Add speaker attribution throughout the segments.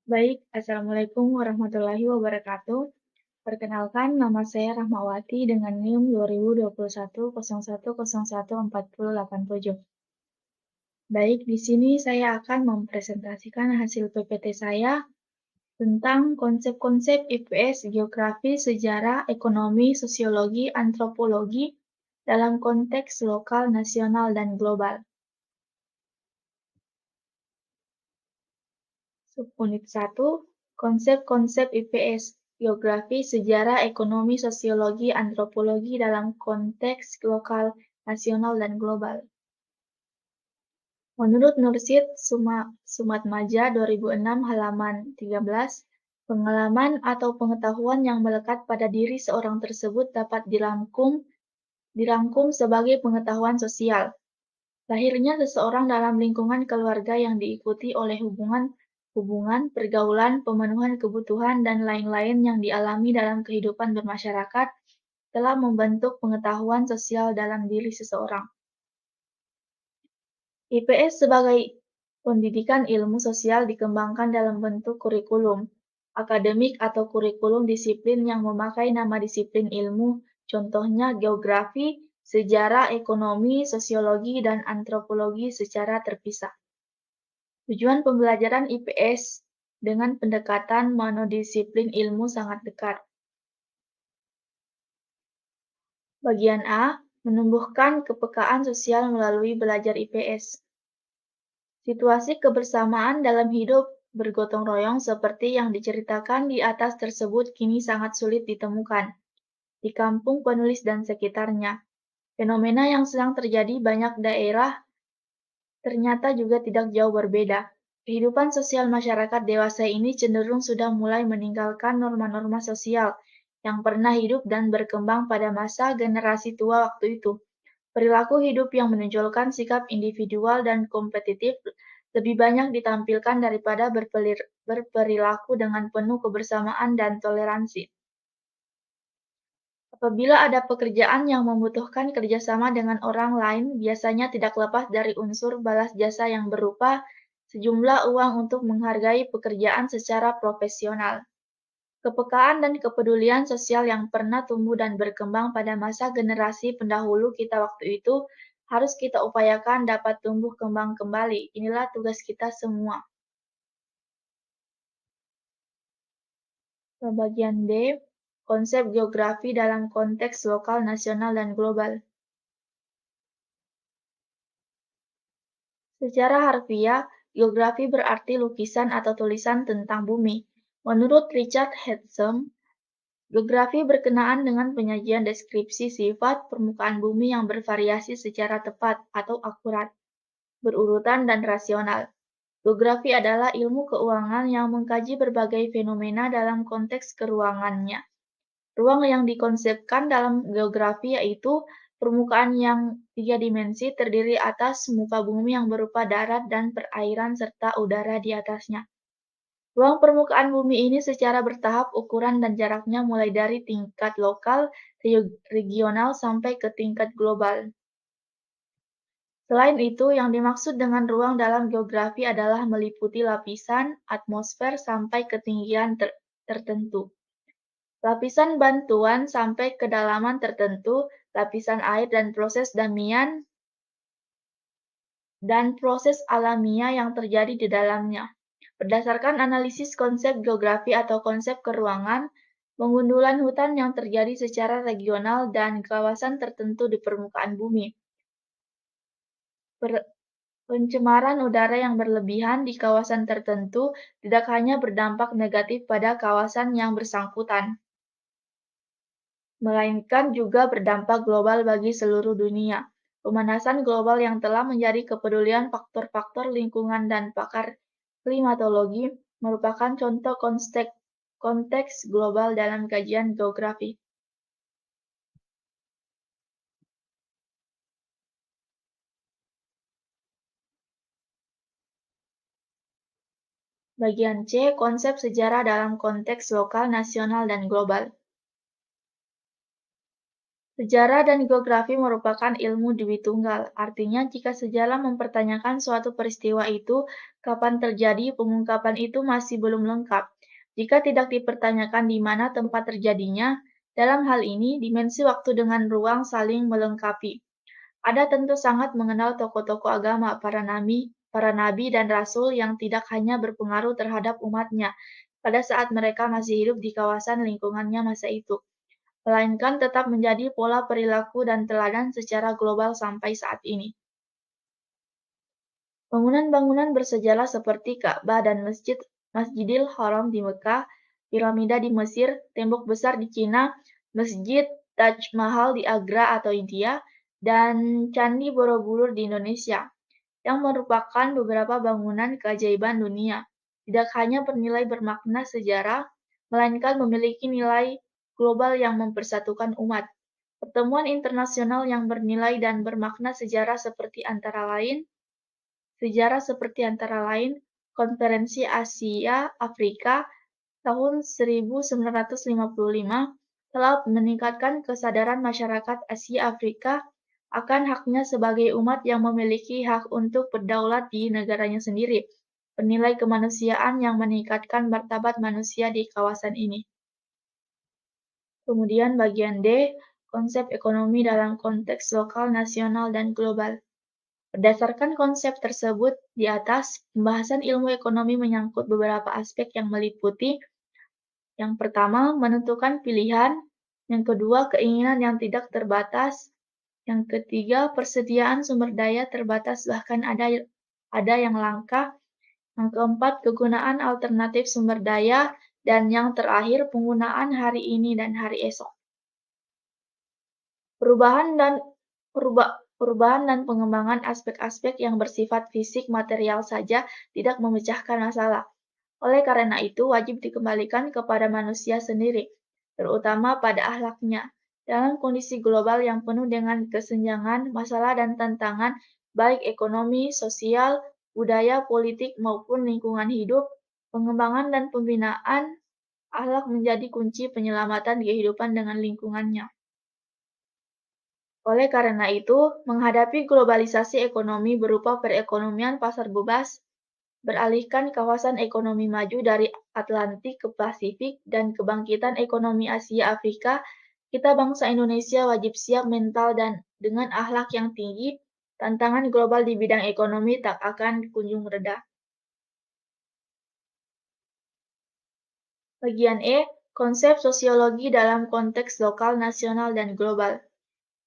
Speaker 1: Baik, Assalamualaikum warahmatullahi wabarakatuh. Perkenalkan, nama saya Rahmawati dengan NIM 2021 01014087. Baik, di sini saya akan mempresentasikan hasil PPT saya tentang konsep-konsep IPS, geografi, sejarah, ekonomi, sosiologi, antropologi dalam konteks lokal, nasional, dan global. Subunit 1, konsep-konsep IPS, geografi, sejarah, ekonomi, sosiologi, antropologi dalam konteks lokal, nasional, dan global. Menurut Nursid Sumatmaja 2006 halaman 13, pengalaman atau pengetahuan yang melekat pada diri seorang tersebut dapat dirangkum sebagai pengetahuan sosial. Lahirnya seseorang dalam lingkungan keluarga yang diikuti oleh hubungan, pergaulan, pemenuhan kebutuhan, dan lain-lain yang dialami dalam kehidupan bermasyarakat telah membentuk pengetahuan sosial dalam diri seseorang. IPS sebagai pendidikan ilmu sosial dikembangkan dalam bentuk kurikulum akademik atau kurikulum disiplin yang memakai nama disiplin ilmu, contohnya geografi, sejarah, ekonomi, sosiologi, dan antropologi secara terpisah. Tujuan pembelajaran IPS dengan pendekatan monodisiplin ilmu sangat dekat. Bagian A, menumbuhkan kepekaan sosial melalui belajar IPS. Situasi kebersamaan dalam hidup bergotong royong seperti yang diceritakan di atas tersebut kini sangat sulit ditemukan di kampung penulis dan sekitarnya. Fenomena yang sedang terjadi banyak daerah ternyata juga tidak jauh berbeda. Kehidupan sosial masyarakat dewasa ini cenderung sudah mulai meninggalkan norma-norma sosial yang pernah hidup dan berkembang pada masa generasi tua waktu itu. Perilaku hidup yang menonjolkan sikap individual dan kompetitif lebih banyak ditampilkan daripada berperilaku dengan penuh kebersamaan dan toleransi. Apabila ada pekerjaan yang membutuhkan kerjasama dengan orang lain, biasanya tidak lepas dari unsur balas jasa yang berupa sejumlah uang untuk menghargai pekerjaan secara profesional. Kepekaan dan kepedulian sosial yang pernah tumbuh dan berkembang pada masa generasi pendahulu kita waktu itu harus kita upayakan dapat tumbuh kembang kembali. Inilah tugas kita semua. Bagian B, konsep geografi dalam konteks lokal, nasional, dan global. Secara harfiah, geografi berarti lukisan atau tulisan tentang bumi. Menurut Richard Hedsom, geografi berkenaan dengan penyajian deskripsi sifat permukaan bumi yang bervariasi secara tepat atau akurat, berurutan dan rasional. Geografi adalah ilmu keuangan yang mengkaji berbagai fenomena dalam konteks keruangannya. Ruang yang dikonsepkan dalam geografi yaitu permukaan yang 3 dimensi terdiri atas muka bumi yang berupa darat dan perairan serta udara di atasnya. Ruang permukaan bumi ini secara bertahap ukuran dan jaraknya mulai dari tingkat lokal, regional, sampai ke tingkat global. Selain itu, yang dimaksud dengan ruang dalam geografi adalah meliputi lapisan, atmosfer, sampai ketinggian tertentu. Lapisan bantuan sampai kedalaman tertentu, lapisan air dan proses alamiah yang terjadi di dalamnya. Berdasarkan analisis konsep geografi atau konsep keruangan, pengundulan hutan yang terjadi secara regional dan kawasan tertentu di permukaan bumi. Pencemaran udara yang berlebihan di kawasan tertentu tidak hanya berdampak negatif pada kawasan yang bersangkutan, melainkan juga berdampak global bagi seluruh dunia. Pemanasan global yang telah menjadi kepedulian faktor-faktor lingkungan dan pakar klimatologi merupakan contoh konteks global dalam kajian geografi. Bagian C, konsep sejarah dalam konteks lokal, nasional, dan global. Sejarah dan geografi merupakan ilmu dwi tunggal, artinya jika sejarah mempertanyakan suatu peristiwa itu, kapan terjadi, pengungkapan itu masih belum lengkap. Jika tidak dipertanyakan di mana tempat terjadinya, dalam hal ini dimensi waktu dengan ruang saling melengkapi. Ada tentu sangat mengenal tokoh-tokoh agama, para nabi dan rasul yang tidak hanya berpengaruh terhadap umatnya pada saat mereka masih hidup di kawasan lingkungannya masa itu, melainkan tetap menjadi pola perilaku dan teladan secara global sampai saat ini. Bangunan-bangunan bersejarah seperti Ka'bah dan Masjidil Haram di Mekah, piramida di Mesir, tembok besar di Cina, Masjid Taj Mahal di Agra atau India, dan Candi Borobudur di Indonesia, yang merupakan beberapa bangunan keajaiban dunia, tidak hanya bernilai bermakna sejarah, melainkan memiliki nilai global yang mempersatukan umat. Pertemuan internasional yang bernilai dan bermakna sejarah seperti antara lain Konferensi Asia-Afrika tahun 1955 telah meningkatkan kesadaran masyarakat Asia Afrika akan haknya sebagai umat yang memiliki hak untuk berdaulat di negaranya sendiri, bernilai kemanusiaan yang meningkatkan martabat manusia di kawasan ini. Kemudian bagian D, konsep ekonomi dalam konteks lokal, nasional, dan global. Berdasarkan konsep tersebut di atas, pembahasan ilmu ekonomi menyangkut beberapa aspek yang meliputi: yang pertama, menentukan pilihan; yang kedua, keinginan yang tidak terbatas; yang ketiga, persediaan sumber daya terbatas bahkan ada yang langka; yang keempat, kegunaan alternatif sumber daya; dan yang terakhir, penggunaan hari ini dan hari esok. Perubahan dan pengembangan aspek-aspek yang bersifat fisik material saja tidak memecahkan masalah. Oleh karena itu, wajib dikembalikan kepada manusia sendiri, terutama pada akhlaknya. Dalam kondisi global yang penuh dengan kesenjangan, masalah dan tantangan, baik ekonomi, sosial, budaya, politik, maupun lingkungan hidup, pengembangan dan pembinaan akhlak menjadi kunci penyelamatan kehidupan dengan lingkungannya. Oleh karena itu, menghadapi globalisasi ekonomi berupa perekonomian pasar bebas, beralihkan kawasan ekonomi maju dari Atlantik ke Pasifik, dan kebangkitan ekonomi Asia Afrika, kita bangsa Indonesia wajib siap mental dan dengan akhlak yang tinggi, tantangan global di bidang ekonomi tak akan kunjung reda. Bagian E, konsep sosiologi dalam konteks lokal, nasional, dan global.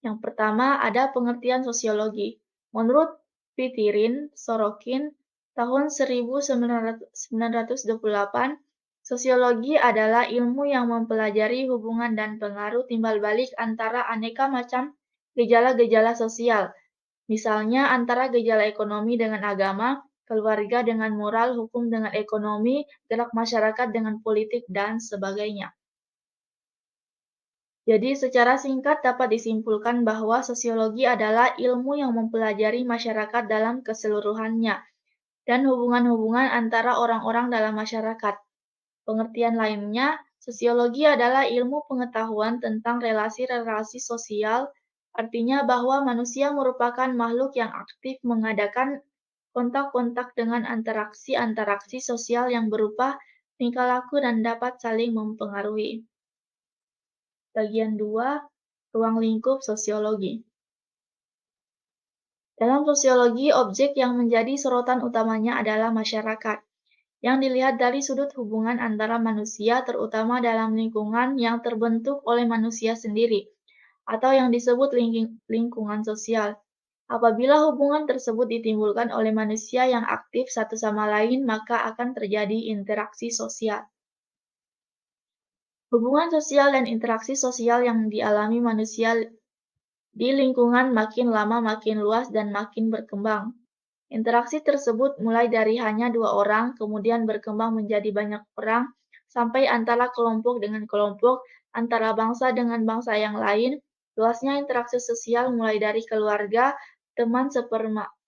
Speaker 1: Yang pertama, ada pengertian sosiologi. Menurut Pitirin Sorokin, tahun 1928, sosiologi adalah ilmu yang mempelajari hubungan dan pengaruh timbal balik antara aneka macam gejala-gejala sosial, misalnya antara gejala ekonomi dengan agama, keluarga dengan moral, hukum dengan ekonomi, gerak masyarakat dengan politik, dan sebagainya. Jadi, secara singkat dapat disimpulkan bahwa sosiologi adalah ilmu yang mempelajari masyarakat dalam keseluruhannya dan hubungan-hubungan antara orang-orang dalam masyarakat. Pengertian lainnya, sosiologi adalah ilmu pengetahuan tentang relasi-relasi sosial, artinya bahwa manusia merupakan makhluk yang aktif mengadakan kontak-kontak dengan interaksi-interaksi sosial yang berupa tingkah laku dan dapat saling mempengaruhi. Bagian 2, ruang lingkup sosiologi. Dalam sosiologi, objek yang menjadi sorotan utamanya adalah masyarakat, yang dilihat dari sudut hubungan antara manusia, terutama dalam lingkungan yang terbentuk oleh manusia sendiri, atau yang disebut lingkungan sosial. Apabila hubungan tersebut ditimbulkan oleh manusia yang aktif satu sama lain, maka akan terjadi interaksi sosial. Hubungan sosial dan interaksi sosial yang dialami manusia di lingkungan makin lama makin luas dan makin berkembang. Interaksi tersebut mulai dari hanya 2 orang, kemudian berkembang menjadi banyak orang, sampai antara kelompok dengan kelompok, antara bangsa dengan bangsa yang lain. Luasnya interaksi sosial mulai dari keluarga, teman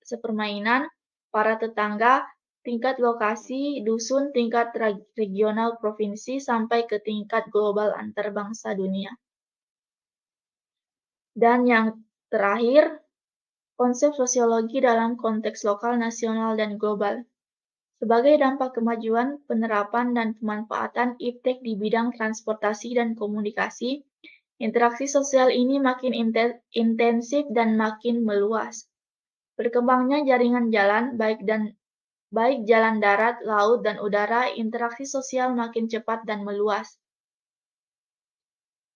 Speaker 1: sepermainan, para tetangga, tingkat lokasi, dusun, tingkat regional provinsi, sampai ke tingkat global antar bangsa dunia. Dan yang terakhir, konsep sosiologi dalam konteks lokal, nasional, dan global. Sebagai dampak kemajuan, penerapan, dan pemanfaatan iptek di bidang transportasi dan komunikasi, interaksi sosial ini makin intensif dan makin meluas. Berkembangnya jaringan jalan, baik jalan darat, laut, dan udara, interaksi sosial makin cepat dan meluas.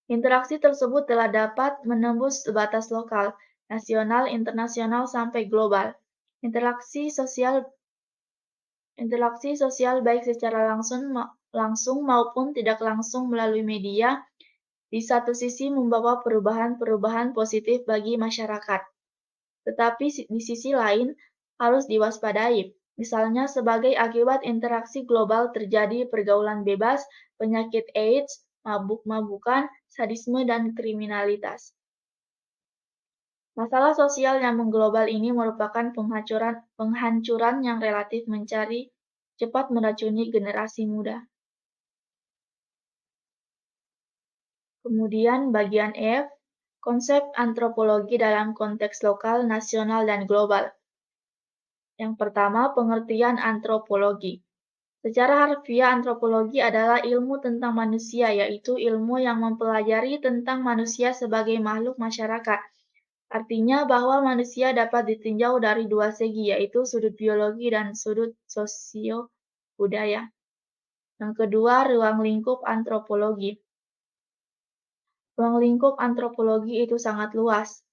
Speaker 1: Interaksi tersebut telah dapat menembus batas lokal, nasional, internasional, sampai global. Interaksi sosial baik secara langsung maupun tidak langsung melalui media, di satu sisi membawa perubahan-perubahan positif bagi masyarakat. Tetapi di sisi lain harus diwaspadai. Misalnya sebagai akibat interaksi global terjadi pergaulan bebas, penyakit AIDS, mabuk-mabukan, sadisme, dan kriminalitas. Masalah sosial yang mengglobal ini merupakan penghancuran yang relatif cepat meracuni generasi muda. Kemudian bagian F, konsep antropologi dalam konteks lokal, nasional, dan global. Yang pertama, pengertian antropologi. Secara harfiah, antropologi adalah ilmu tentang manusia, yaitu ilmu yang mempelajari tentang manusia sebagai makhluk masyarakat. Artinya bahwa manusia dapat ditinjau dari dua segi, yaitu sudut biologi dan sudut sosio-budaya. Yang kedua, ruang lingkup antropologi. Ruang lingkup antropologi itu sangat luas.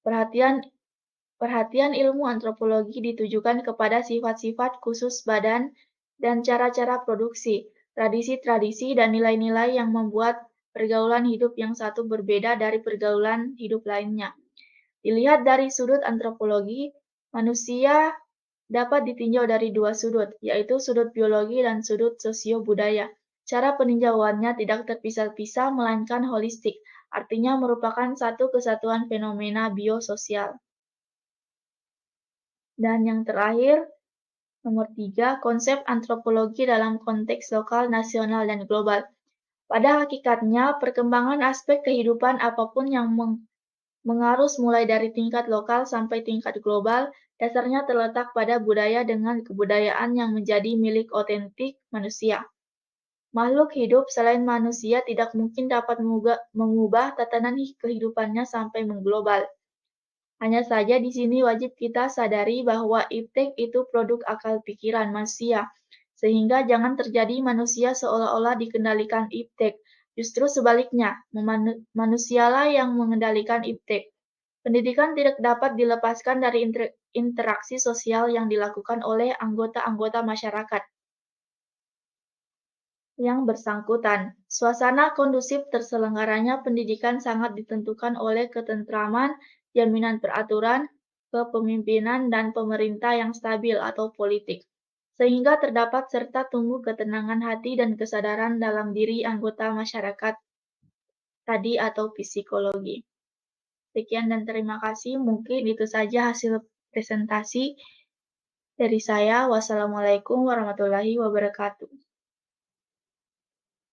Speaker 1: Perhatian ilmu antropologi ditujukan kepada sifat-sifat khusus badan dan cara-cara produksi, tradisi-tradisi, dan nilai-nilai yang membuat pergaulan hidup yang satu berbeda dari pergaulan hidup lainnya. Dilihat dari sudut antropologi, manusia dapat ditinjau dari dua sudut, yaitu sudut biologi dan sudut sosio-budaya. Cara peninjauannya tidak terpisah-pisah melainkan holistik, artinya merupakan satu kesatuan fenomena biososial. Dan yang terakhir, nomor 3, konsep antropologi dalam konteks lokal, nasional, dan global. Pada hakikatnya, perkembangan aspek kehidupan apapun yang mengarus mulai dari tingkat lokal sampai tingkat global, dasarnya terletak pada budaya dengan kebudayaan yang menjadi milik otentik manusia. Makhluk hidup selain manusia tidak mungkin dapat mengubah tatanan kehidupannya sampai mengglobal. Hanya saja di sini wajib kita sadari bahwa iptek itu produk akal pikiran manusia, sehingga jangan terjadi manusia seolah-olah dikendalikan iptek. Justru sebaliknya, manusialah yang mengendalikan iptek. Pendidikan tidak dapat dilepaskan dari interaksi sosial yang dilakukan oleh anggota-anggota masyarakat yang bersangkutan. Suasana kondusif terselenggaranya pendidikan sangat ditentukan oleh ketentraman, jaminan peraturan, kepemimpinan, dan pemerintah yang stabil atau politik, sehingga terdapat serta tumbuh ketenangan hati dan kesadaran dalam diri anggota masyarakat tadi atau psikologi. Sekian dan terima kasih. Mungkin itu saja hasil presentasi dari saya. Wassalamualaikum warahmatullahi wabarakatuh.